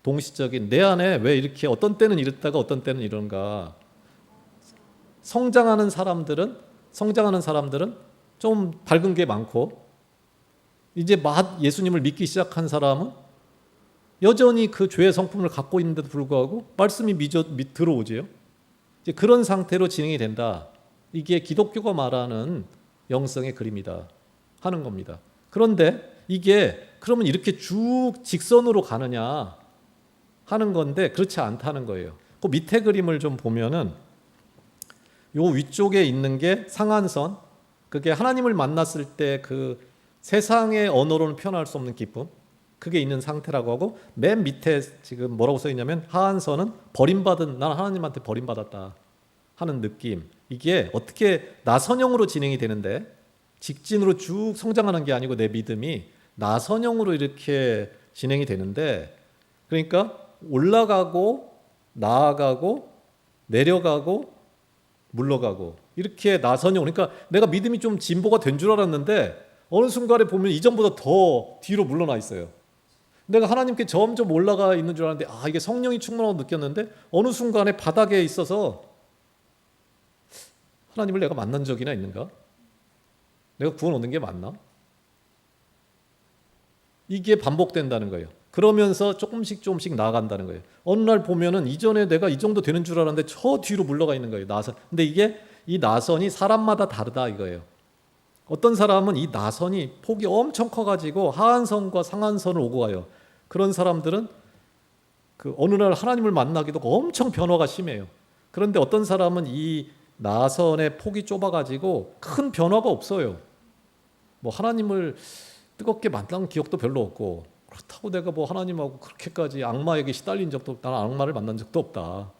동시적인, 내 안에 왜 이렇게 어떤 때는 이랬다가 어떤 때는 이런가. 성장하는 사람들은 좀 밝은 게 많고 이제 예수님을 믿기 시작한 사람은 여전히 그 죄의 성품을 갖고 있는데도 불구하고 말씀이 들어오지요. 이제 그런 상태로 진행이 된다. 이게 기독교가 말하는 영성의 그림이다 하는 겁니다. 그런데 이게 그러면 이렇게 쭉 직선으로 가느냐 하는 건데 그렇지 않다는 거예요. 그 밑에 그림을 좀 보면은 요 위쪽에 있는 게 상한선, 그게 하나님을 만났을 때 그 세상의 언어로는 표현할 수 없는 기쁨, 그게 있는 상태라고 하고, 맨 밑에 지금 뭐라고 써 있냐면 하한선은 난 하나님한테 버림받았다 하는 느낌. 이게 어떻게 나선형으로 진행이 되는데 직진으로 쭉 성장하는 게 아니고 내 믿음이 나선형으로 이렇게 진행이 되는데, 그러니까 올라가고 나아가고 내려가고 물러가고 이렇게 나선형. 그러니까 내가 믿음이 좀 진보가 된 줄 알았는데 어느 순간에 보면 이전보다 더 뒤로 물러나 있어요. 내가 하나님께 점점 올라가 있는 줄 알았는데 이게 성령이 충만하고 느꼈는데 어느 순간에 바닥에 있어서 하나님을 내가 만난 적이나 있는가? 내가 구원 얻는 게 맞나? 이게 반복된다는 거예요. 그러면서 조금씩 나아간다는 거예요. 어느 날 보면은 이전에 내가 이 정도 되는 줄 알았는데 저 뒤로 물러가 있는 거예요. 나선. 근데 이게 이 나선이 사람마다 다르다 이거예요. 어떤 사람은 이 나선이 폭이 엄청 커가지고 하한선과 상한선을 오고 가요. 그런 사람들은 그 어느 날 하나님을 만나기도 엄청 변화가 심해요. 그런데 어떤 사람은 이 나선의 폭이 좁아가지고 큰 변화가 없어요. 뭐 하나님을 뜨겁게 만난 기억도 별로 없고, 그렇다고 내가 뭐 하나님하고 그렇게까지 악마에게 시달린 적도 없다. 나는 악마를 만난 적도 없다.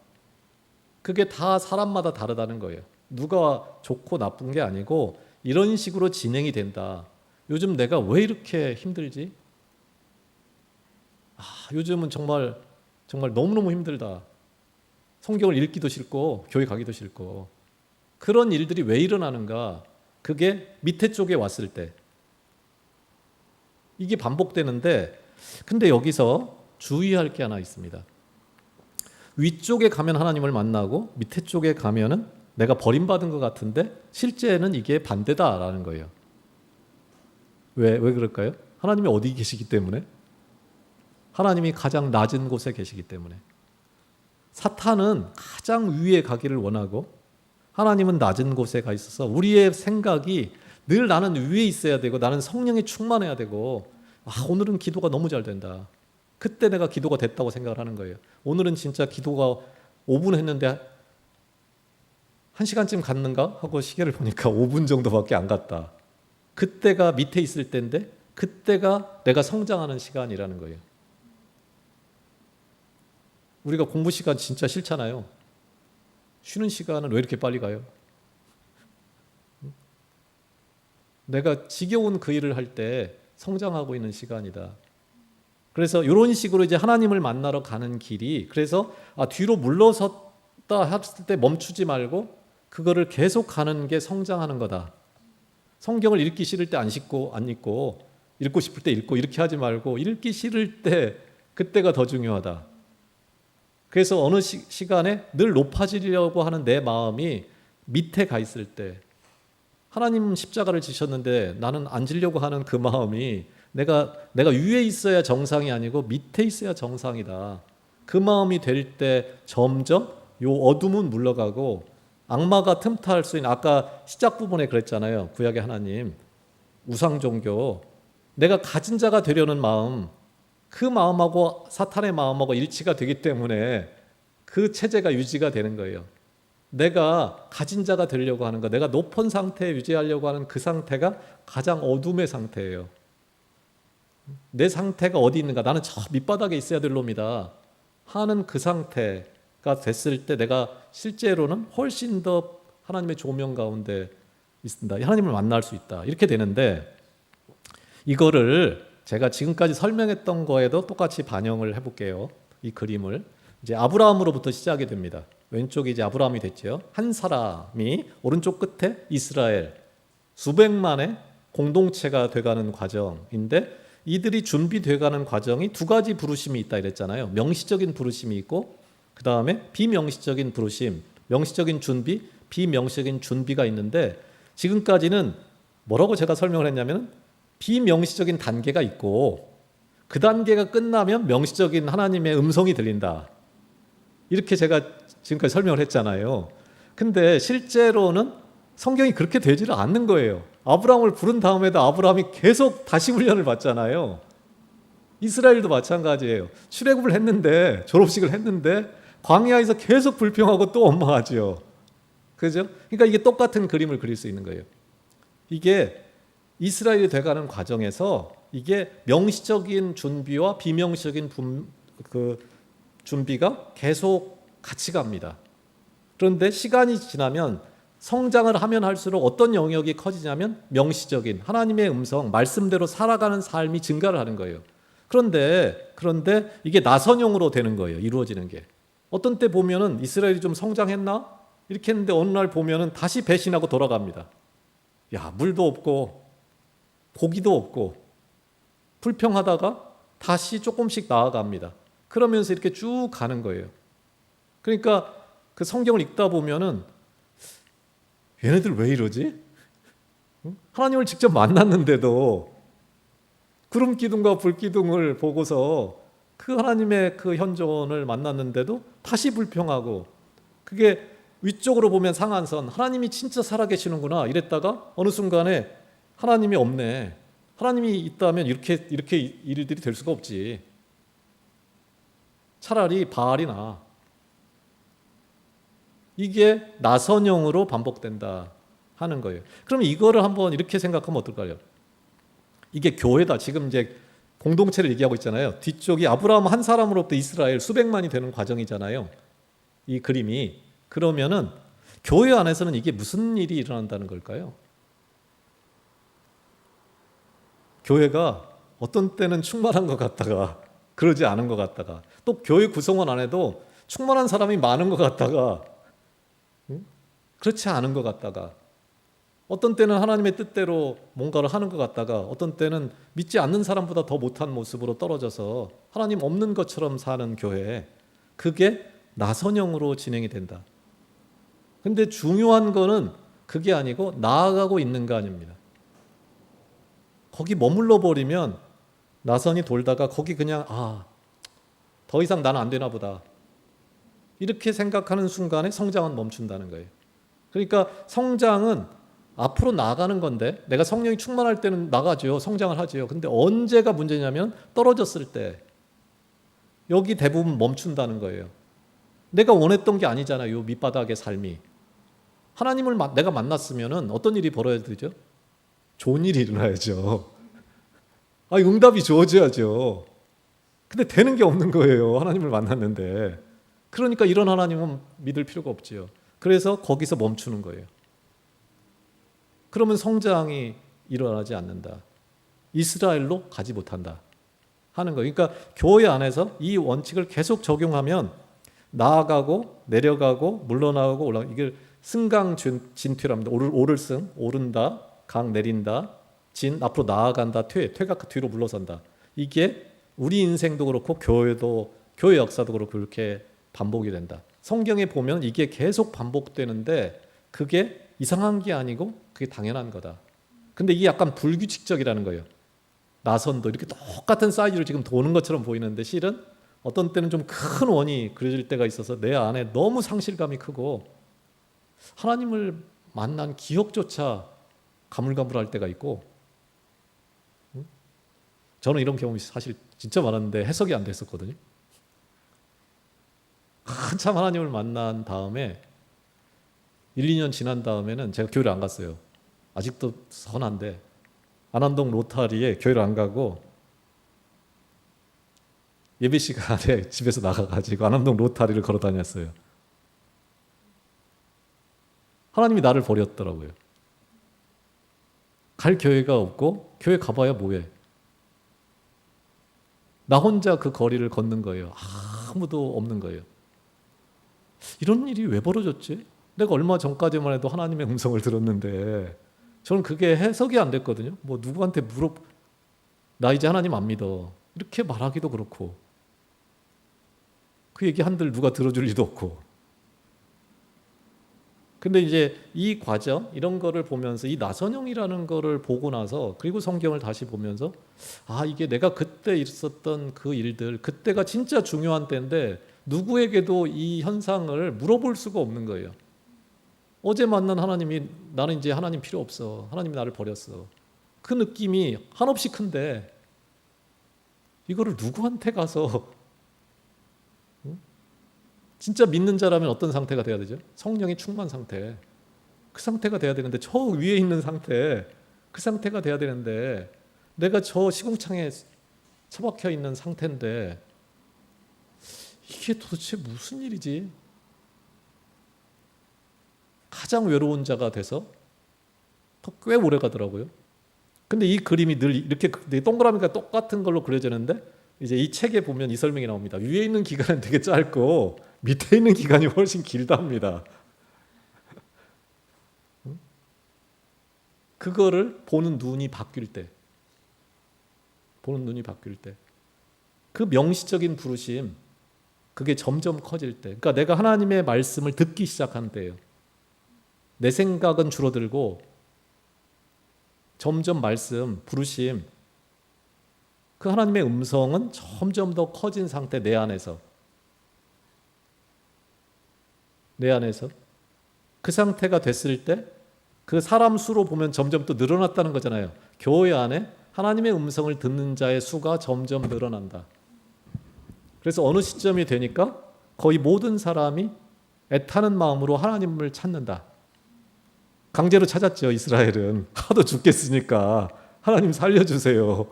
그게 다 사람마다 다르다는 거예요. 누가 좋고 나쁜 게 아니고 이런 식으로 진행이 된다. 요즘 내가 왜 이렇게 힘들지? 요즘은 정말 너무너무 힘들다. 성경을 읽기도 싫고 교회 가기도 싫고. 그런 일들이 왜 일어나는가? 그게 밑에 쪽에 왔을 때 이게 반복되는데, 근데 여기서 주의할 게 하나 있습니다. 위쪽에 가면 하나님을 만나고 밑에 쪽에 가면은 내가 버림받은 것 같은데 실제는 이게 반대다라는 거예요. 왜 그럴까요? 하나님이 어디 계시기 때문에? 하나님이 가장 낮은 곳에 계시기 때문에. 사탄은 가장 위에 가기를 원하고 하나님은 낮은 곳에 가 있어서 우리의 생각이 늘 나는 위에 있어야 되고 나는 성령에 충만해야 되고 오늘은 기도가 너무 잘 된다. 그때 내가 기도가 됐다고 생각을 하는 거예요. 오늘은 진짜 기도가 5분 했는데 1시간쯤 갔는가 하고 시계를 보니까 5분 정도밖에 안 갔다. 그때가 밑에 있을 때인데 그때가 내가 성장하는 시간이라는 거예요. 우리가 공부 시간 진짜 싫잖아요. 쉬는 시간은 왜 이렇게 빨리 가요? 내가 지겨운 그 일을 할 때 성장하고 있는 시간이다. 그래서 이런 식으로 이제 하나님을 만나러 가는 길이, 그래서 뒤로 물러섰다 했을 때 멈추지 말고 그거를 계속 가는 게 성장하는 거다. 성경을 읽기 싫을 때 안 읽고 읽고 싶을 때 읽고 이렇게 하지 말고 읽기 싫을 때 그때가 더 중요하다. 그래서 어느 시간에 늘 높아지려고 하는 내 마음이 밑에 가 있을 때, 하나님 십자가를 지셨는데 나는 앉으려고 하는 그 마음이 내가 위에 있어야 정상이 아니고 밑에 있어야 정상이다. 그 마음이 될 때 점점 요 어둠은 물러가고 악마가 틈탈 수 있는, 아까 시작 부분에 그랬잖아요. 구약의 하나님, 우상 종교, 내가 가진 자가 되려는 마음, 그 마음하고 사탄의 마음하고 일치가 되기 때문에 그 체제가 유지가 되는 거예요. 내가 가진 자가 되려고 하는 거, 내가 높은 상태에 유지하려고 하는 그 상태가 가장 어둠의 상태예요. 내 상태가 어디 있는가, 나는 저 밑바닥에 있어야 될 놈이다 하는 그 상태가 됐을 때 내가 실제로는 훨씬 더 하나님의 조명 가운데 있습니다. 하나님을 만날 수 있다. 이렇게 되는데, 이거를 제가 지금까지 설명했던 거에도 똑같이 반영을 해볼게요. 이 그림을 이제 아브라함으로부터 시작이 됩니다. 왼쪽이 이제 아브라함이 됐죠. 한 사람이 오른쪽 끝에 이스라엘, 수백만의 공동체가 돼가는 과정인데, 이들이 준비돼가는 과정이 두 가지 부르심이 있다 이랬잖아요. 명시적인 부르심이 있고 그 다음에 비명시적인 부르심, 명시적인 준비, 비명시적인 준비가 있는데, 지금까지는 뭐라고 제가 설명을 했냐면 비명시적인 단계가 있고 그 단계가 끝나면 명시적인 하나님의 음성이 들린다. 이렇게 제가 지금까지 설명을 했잖아요. 근데 실제로는 성경이 그렇게 되지를 않는 거예요. 아브라함을 부른 다음에도 아브라함이 계속 다시 훈련을 받잖아요. 이스라엘도 마찬가지예요. 출애굽을 했는데, 졸업식을 했는데 광야에서 계속 불평하고 또 원망하죠. 그죠? 그러니까 이게 똑같은 그림을 그릴 수 있는 거예요. 이게 이스라엘이 돼가는 과정에서 이게 명시적인 준비와 비명시적인 준비가 계속 같이 갑니다. 그런데 시간이 지나면, 성장을 하면 할수록 어떤 영역이 커지냐면 명시적인 하나님의 음성, 말씀대로 살아가는 삶이 증가를 하는 거예요. 그런데 이게 나선형으로 되는 거예요. 이루어지는 게. 어떤 때 보면은 이스라엘이 좀 성장했나? 이렇게 했는데 어느 날 보면은 다시 배신하고 돌아갑니다. 물도 없고 고기도 없고 불평하다가 다시 조금씩 나아갑니다. 그러면서 이렇게 쭉 가는 거예요. 그러니까 그 성경을 읽다 보면은 얘네들 왜 이러지? 하나님을 직접 만났는데도 구름 기둥과 불 기둥을 보고서 그 하나님의 그 현존을 만났는데도 다시 불평하고, 그게 위쪽으로 보면 상한선, 하나님이 진짜 살아계시는구나 이랬다가 어느 순간에 하나님이 없네. 하나님이 있다면 이렇게 일들이 될 수가 없지. 차라리 바알이나. 이게 나선형으로 반복된다 하는 거예요. 그럼 이거를 한번 이렇게 생각하면 어떨까요? 이게 교회다. 지금 이제 공동체를 얘기하고 있잖아요. 뒤쪽이 아브라함 한 사람으로부터 이스라엘 수백만이 되는 과정이잖아요. 이 그림이. 그러면은 교회 안에서는 이게 무슨 일이 일어난다는 걸까요? 교회가 어떤 때는 충만한 것 같다가 그러지 않은 것 같다가, 또 교회 구성원 안에도 충만한 사람이 많은 것 같다가 그렇지 않은 것 같다가, 어떤 때는 하나님의 뜻대로 뭔가를 하는 것 같다가 어떤 때는 믿지 않는 사람보다 더 못한 모습으로 떨어져서 하나님 없는 것처럼 사는 교회, 그게 나선형으로 진행이 된다. 근데 중요한 거는 그게 아니고 나아가고 있는 거 아닙니다. 거기 머물러 버리면 나선이 돌다가 거기 그냥 더 이상 나는 안 되나 보다. 이렇게 생각하는 순간에 성장은 멈춘다는 거예요. 그러니까 성장은 앞으로 나아가는 건데 내가 성령이 충만할 때는 나가죠. 성장을 하죠. 근데 언제가 문제냐면 떨어졌을 때 여기 대부분 멈춘다는 거예요. 내가 원했던 게 아니잖아요. 밑바닥의 삶이. 하나님을 내가 만났으면 어떤 일이 벌어야 되죠? 좋은 일이 일어나야죠. 응답이 주어져야죠. 근데 되는 게 없는 거예요. 하나님을 만났는데. 그러니까 이런 하나님은 믿을 필요가 없지요. 그래서 거기서 멈추는 거예요. 그러면 성장이 일어나지 않는다. 이스라엘로 가지 못한다 하는 거예요. 그러니까 교회 안에서 이 원칙을 계속 적용하면 나아가고 내려가고 물러나가고 올라가고 이게 승강진퇴랍니다. 오를 승, 오른다, 강 내린다, 진 앞으로 나아간다, 퇴가 뒤로 물러선다. 이게 우리 인생도 그렇고 교회 역사도 그렇고 그렇게 반복이 된다. 성경에 보면 이게 계속 반복되는데 그게 이상한 게 아니고 그게 당연한 거다. 근데 이게 약간 불규칙적이라는 거예요. 나선도 이렇게 똑같은 사이즈로 지금 도는 것처럼 보이는데 실은 어떤 때는 좀 큰 원이 그려질 때가 있어서 내 안에 너무 상실감이 크고 하나님을 만난 기억조차 가물가물할 때가 있고, 저는 이런 경험이 사실 진짜 많았는데 해석이 안 됐었거든요. 한참 하나님을 만난 다음에 1, 2년 지난 다음에는 제가 교회를 안 갔어요. 아직도 선한데 안암동 로타리에 교회를 안 가고 예배 시간에 집에서 나가가지고 안암동 로타리를 걸어 다녔어요. 하나님이 나를 버렸더라고요. 갈 교회가 없고 교회 가봐야 뭐해. 나 혼자 그 거리를 걷는 거예요. 아무도 없는 거예요. 이런 일이 왜 벌어졌지? 내가 얼마 전까지만 해도 하나님의 음성을 들었는데 저는 그게 해석이 안 됐거든요. 뭐 누구한테 나 이제 하나님 안 믿어 이렇게 말하기도 그렇고 그 얘기 한들 누가 들어줄 리도 없고. 근데 이제 이 과정 이런 거를 보면서 이 나선형이라는 거를 보고 나서 그리고 성경을 다시 보면서 이게 내가 그때 있었던 그 일들 그때가 진짜 중요한 때인데 누구에게도 이 현상을 물어볼 수가 없는 거예요. 어제 만난 하나님이 나는 이제 하나님 필요 없어. 하나님이 나를 버렸어. 그 느낌이 한없이 큰데 이거를 누구한테 가서 진짜 믿는 자라면 어떤 상태가 돼야 되죠? 성령의 충만 상태. 그 상태가 돼야 되는데 저 위에 있는 상태 그 상태가 돼야 되는데 내가 저 시궁창에 처박혀 있는 상태인데 이게 도대체 무슨 일이지? 가장 외로운 자가 돼서 꽤 오래 가더라고요. 근데 이 그림이 늘 이렇게 동그라미가 똑같은 걸로 그려지는데 이제 이 책에 보면 이 설명이 나옵니다. 위에 있는 기간은 되게 짧고 밑에 있는 기간이 훨씬 길답니다. 그거를 보는 눈이 바뀔 때, 그 명시적인 부르심, 그게 점점 커질 때, 그러니까 내가 하나님의 말씀을 듣기 시작한 때예요. 내 생각은 줄어들고 점점 말씀, 부르심, 그 하나님의 음성은 점점 더 커진 상태 내 안에서 그 상태가 됐을 때 그 사람 수로 보면 점점 또 늘어났다는 거잖아요. 교회 안에 하나님의 음성을 듣는 자의 수가 점점 늘어난다. 그래서 어느 시점이 되니까 거의 모든 사람이 애타는 마음으로 하나님을 찾는다. 강제로 찾았죠. 이스라엘은 하도 죽겠으니까 하나님 살려주세요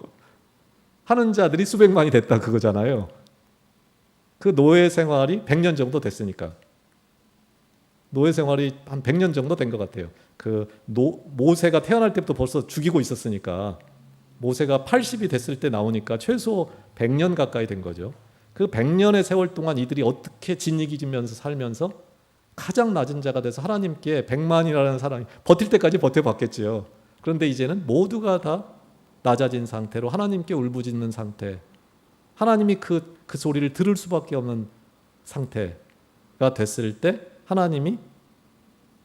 하는 자들이 수백만이 됐다 그거잖아요. 그 노예 생활이 100년 정도 됐으니까. 노예 생활이 한 100년 정도 된 것 같아요. 모세가 태어날 때부터 벌써 죽이고 있었으니까 모세가 80이 됐을 때 나오니까 최소 100년 가까이 된 거죠. 그 100년의 세월 동안 이들이 어떻게 진이기지면서 살면서 가장 낮은 자가 돼서 하나님께 100만이라는 사람이 버틸 때까지 버텨봤겠지요. 그런데 이제는 모두가 다 낮아진 상태로 하나님께 울부짖는 상태, 하나님이 그 소리를 들을 수밖에 없는 상태가 됐을 때 하나님이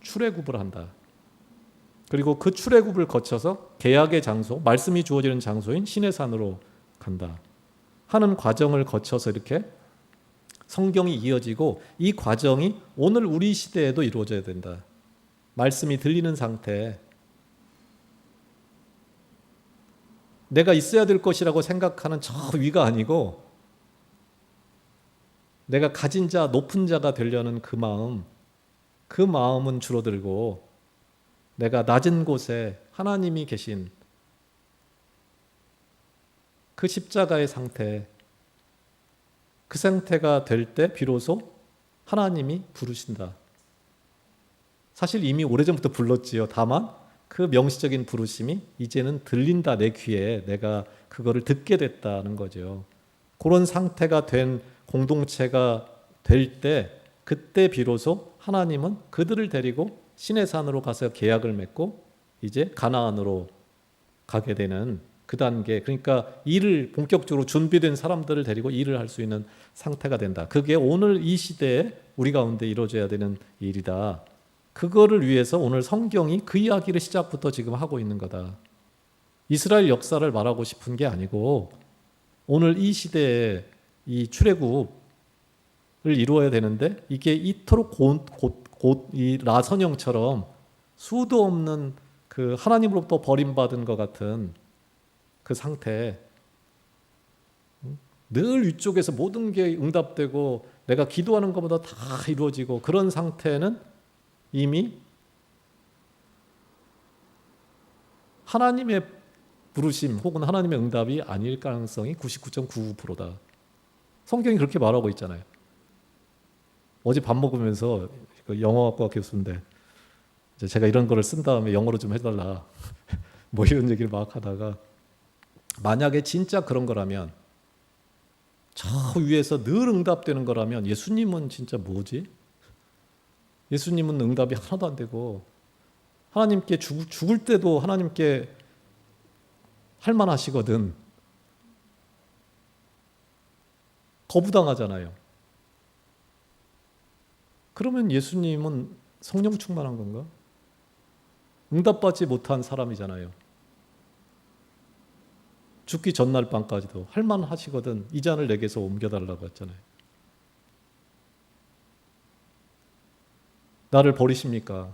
출애굽을 한다. 그리고 그 출애굽을 거쳐서 계약의 장소, 말씀이 주어지는 장소인 시내산으로 간다 하는 과정을 거쳐서 이렇게 성경이 이어지고 이 과정이 오늘 우리 시대에도 이루어져야 된다. 말씀이 들리는 상태, 내가 있어야 될 것이라고 생각하는 저 위가 아니고 내가 가진 자, 높은 자가 되려는 그 마음은 줄어들고 내가 낮은 곳에 하나님이 계신 그 십자가의 상태, 그 상태가 될 때 비로소 하나님이 부르신다. 사실 이미 오래전부터 불렀지요. 다만 그 명시적인 부르심이 이제는 들린다, 내 귀에. 내가 그거를 듣게 됐다는 거죠. 그런 상태가 된 공동체가 될 때, 그때 비로소 하나님은 그들을 데리고 시내산으로 가서 계약을 맺고 이제 가나안으로 가게 되는 그 단계, 그러니까 일을 본격적으로 준비된 사람들을 데리고 일을 할 수 있는 상태가 된다. 그게 오늘 이 시대에 우리 가운데 이루어져야 되는 일이다. 그거를 위해서 오늘 성경이 그 이야기를 시작부터 지금 하고 있는 거다. 이스라엘 역사를 말하고 싶은 게 아니고 오늘 이 시대에 이 출애굽을 이루어야 되는데 이게 이토록 곧 이 라선형처럼 수도 없는 그 하나님으로부터 버림받은 것 같은 그 상태, 늘 위쪽에서 모든 게 응답되고 내가 기도하는 것보다 다 이루어지고 그런 상태는 이미 하나님의 부르심 혹은 하나님의 응답이 아닐 가능성이 99.99%다. 성경이 그렇게 말하고 있잖아요. 어제 밥 먹으면서 영어학과 교수인데 제가 이런 거를 쓴 다음에 영어로 좀 해달라 뭐 이런 얘기를 막 하다가 만약에 진짜 그런 거라면 저 위에서 늘 응답되는 거라면 예수님은 진짜 뭐지? 예수님은 응답이 하나도 안 되고 하나님께 죽을 때도 하나님께 할 만하시거든. 거부당하잖아요. 그러면 예수님은 성령 충만한 건가? 응답받지 못한 사람이잖아요. 죽기 전날 밤까지도 할 만하시거든. 이 잔을 내게서 옮겨달라고 했잖아요. 나를 버리십니까?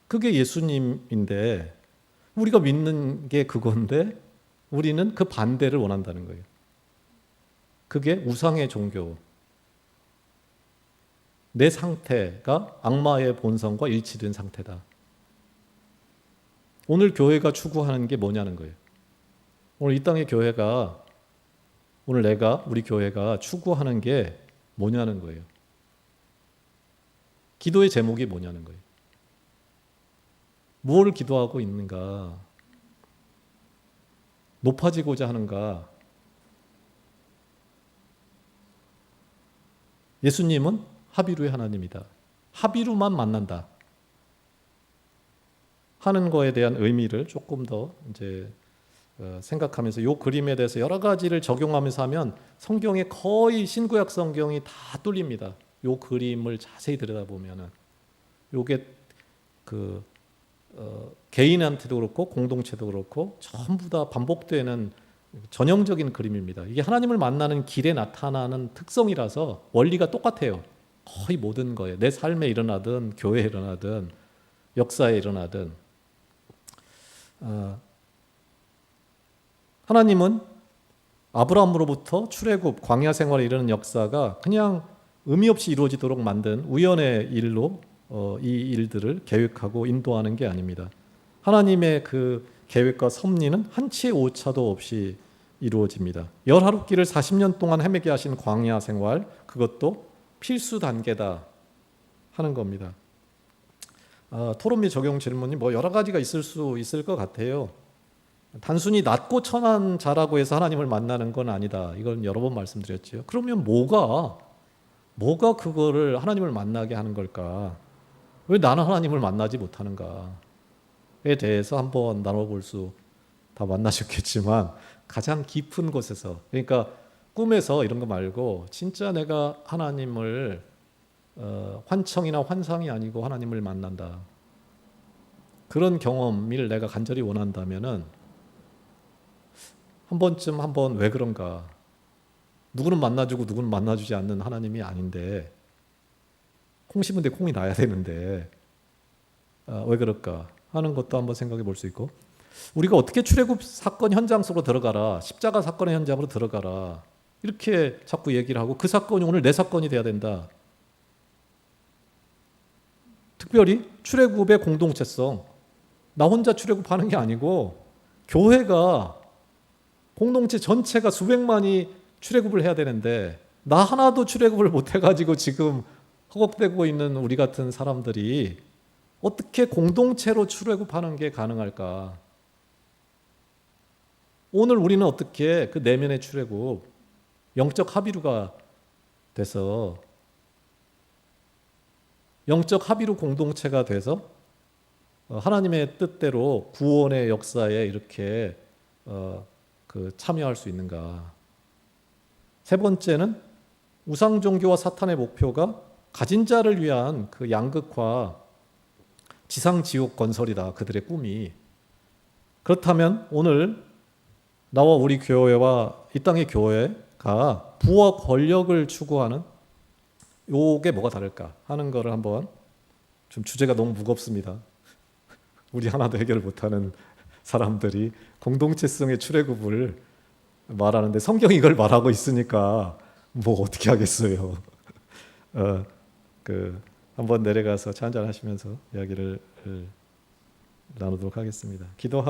그게 예수님인데 우리가 믿는 게 그건데 우리는 그 반대를 원한다는 거예요. 그게 우상의 종교. 내 상태가 악마의 본성과 일치된 상태다. 오늘 교회가 추구하는 게 뭐냐는 거예요. 오늘 이 땅의 교회가, 오늘 우리 교회가 추구하는 게 뭐냐는 거예요. 기도의 제목이 뭐냐는 거예요. 무엇을 기도하고 있는가? 높아지고자 하는가? 예수님은 합의루의 하나님이다. 합의루만 만난다. 하는 거에 대한 의미를 조금 더 이제 생각하면서 이 그림에 대해서 여러 가지를 적용하면서 하면 성경에 거의 신구약 성경이 다 뚫립니다. 이 그림을 자세히 들여다보면은 이게 개인한테도 그렇고 공동체도 그렇고 전부 다 반복되는 전형적인 그림입니다. 이게 하나님을 만나는 길에 나타나는 특성이라서 원리가 똑같아요. 거의 모든 거에 내 삶에 일어나든 교회에 일어나든 역사에 일어나든 하나님은 아브라함으로부터 출애굽 광야 생활에 이르는 역사가 그냥 의미 없이 이루어지도록 만든 우연의 일로 이 일들을 계획하고 인도하는 게 아닙니다. 하나님의 그 계획과 섭리는 한치의 오차도 없이 이루어집니다. 열 하루길을 40년 동안 헤매게 하신 광야 생활, 그것도 필수 단계다 하는 겁니다. 토론 및 적용 질문이 뭐 여러 가지가 있을 수 있을 것 같아요. 단순히 낮고 천한 자라고 해서 하나님을 만나는 건 아니다. 이건 여러 번 말씀드렸죠. 그러면 뭐가 그거를 하나님을 만나게 하는 걸까? 왜 나는 하나님을 만나지 못하는가에 대해서 한번 나눠볼 수 다 만나셨겠지만 가장 깊은 곳에서, 그러니까 꿈에서 이런 거 말고 진짜 내가 하나님을 환청이나 환상이 아니고 하나님을 만난다. 그런 경험을 내가 간절히 원한다면은 한 번쯤 한번 왜 그런가? 누구는 만나주고 누구는 만나주지 않는 하나님이 아닌데 콩 심은 데 콩이 나야 되는데 왜 그럴까 하는 것도 한번 생각해 볼 수 있고, 우리가 어떻게 출애굽 사건 현장 속으로 들어가라, 십자가 사건의 현장으로 들어가라 이렇게 자꾸 얘기를 하고 그 사건이 오늘 내 사건이 돼야 된다. 특별히 출애굽의 공동체성, 나 혼자 출애굽하는 게 아니고 교회가 공동체 전체가 수백만이 출애굽을 해야 되는데 나 하나도 출애굽을 못 해가지고 지금 허걱대고 있는 우리 같은 사람들이 어떻게 공동체로 출애굽하는 게 가능할까? 오늘 우리는 어떻게 그 내면의 출애굽, 영적 합의루가 돼서 영적 합의루 공동체가 돼서 하나님의 뜻대로 구원의 역사에 이렇게 참여할 수 있는가? 세 번째는 우상 종교와 사탄의 목표가 가진 자를 위한 그 양극화, 지상 지옥 건설이다. 그들의 꿈이. 그렇다면 오늘 나와 우리 교회와 이 땅의 교회가 부와 권력을 추구하는 요게 뭐가 다를까 하는 거를 한번, 좀 주제가 너무 무겁습니다. 우리 하나도 해결을 못하는 사람들이 공동체성의 출애굽을 말하는데 성경이 이걸 말하고 있으니까 뭐 어떻게 하겠어요. 한번 내려가서 차 한잔 하시면서 이야기를 나누도록 하겠습니다. 기도하고